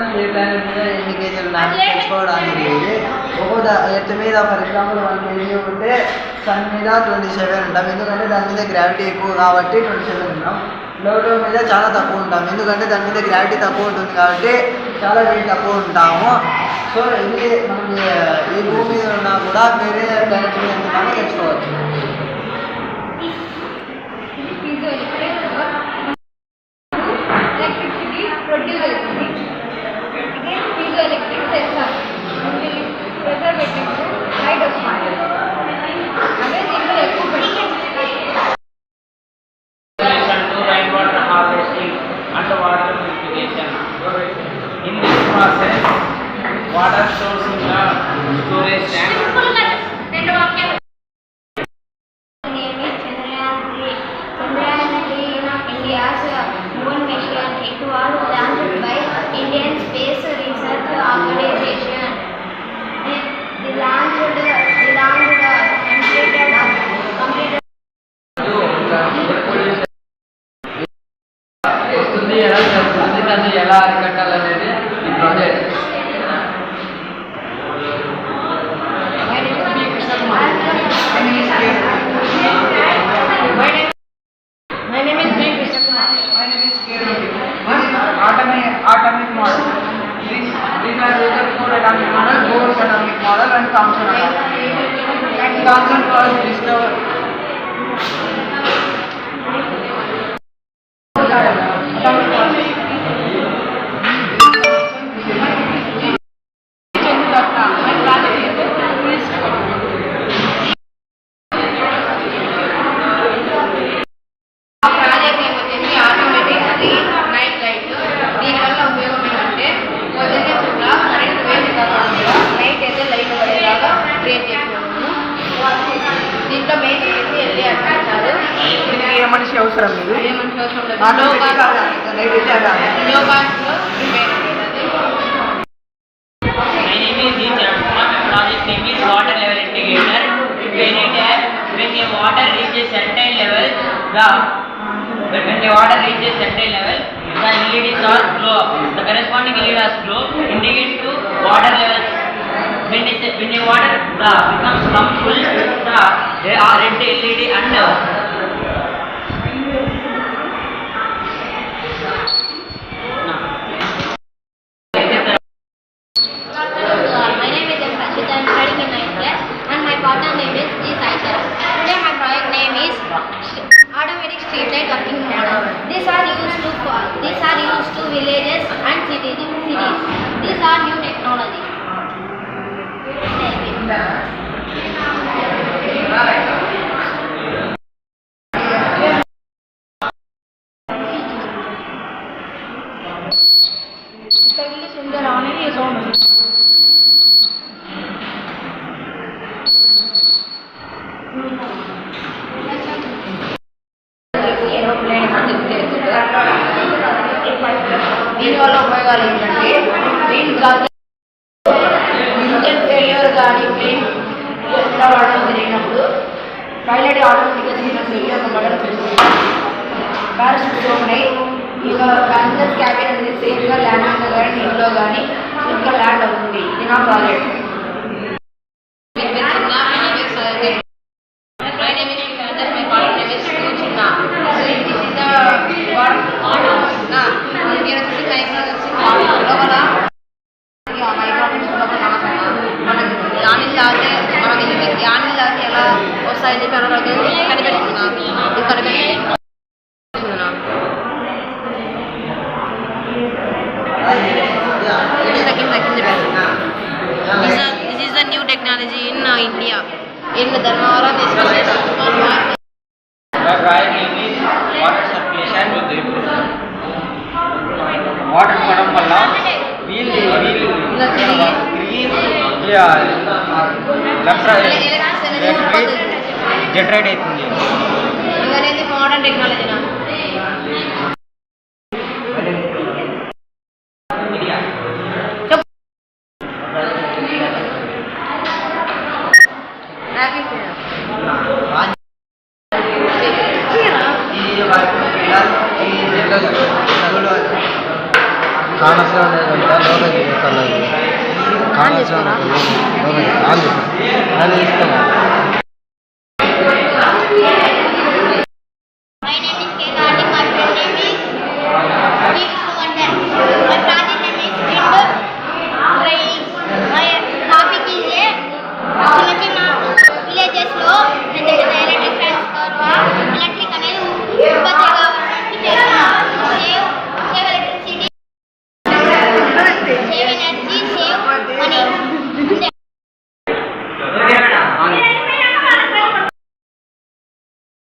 ఏ planet మీద ఎన్ని కేజీలు ఉన్నాయి తెలుసుకోవడానికి ఇది ఒక్కొక్క ఎర్త్ మీద ఫర్ ఎగ్జాంపుల్ 1 kg ఉంటే సన్ మీద 27 ఉంటాం, ఎందుకంటే దాని మీద గ్రావిటీ ఎక్కువ కాబట్టి 27 ఉంటాం. ప్లూటో మీద చాలా తక్కువ ఉంటాం, ఎందుకంటే దాని మీద గ్రావిటీ తక్కువ ఉంటుంది కాబట్టి చాలా వెయిట్ తక్కువ ఉంటాము. సో ఇది మనం ఈ భూమి మీద ఉన్నా కూడా వేరే ప్లానెట్ మీద ఎంత ఉన్నామో తెలుసుకోవచ్చు. Water stores in the storage tank. Name is Chandrayaan-3, India's moon mission. It was launched by Indian Space Research Organization. The launch completed. వస్తుంది ఎలా జరుగుతుంది, దాన్ని ఎలా అరికట్టాలనేది ఈ project. Atomic model. These are Rutherford atomic model, Bohr's atomic model, and Thomson atomic model. And Thomson was discovered. Atomic model. మనిషి అవసరం లేదు. Project name is water level indicator. When the water reaches certain level, the LEDs are glow up. The corresponding LEDs glow indicate to water levels. When the water becomes full, the red LED and My name is Rashid. I am studying in 9th class, and my partner name is G. Saisara. Today my project name is automatic street light working model. These are used to villages and cities. These are new technology. దీనివల్ల ఉపయోగాలు ఏంటంటే engine failure కానీ plane వాడడం జరిగినప్పుడు pilot ఆటోమేటిక్గా signals వెళ్ళి ఒక button పెడుతుంది. పారాషూట్స్ ఉన్నాయి. ఇక ప్యాసింజర్స్ క్యాబిన్ అనేది సేఫ్గా ల్యాండింగ్లో కానీ ఇంట్లో కానీ ఇంకా ల్యాండ్ అవుతుంది. ఇది నా ప్రాజెక్ట్. ఎలా వస్తాయని చెప్పి కనిపెడుతున్నాను. This is the new technology in India. In Dharmawara, this was the right name is water circulation with the water పడడం వల్ల వీల్ జనరేట్ అవుతుంది. ఇవనేది మోడర్న్ టెక్నాలజీ. కానస్లో ఉండేదంట లోపల చేస్తాను కానస్లో ఆన్ చేస్తాను అది ఇస్తాను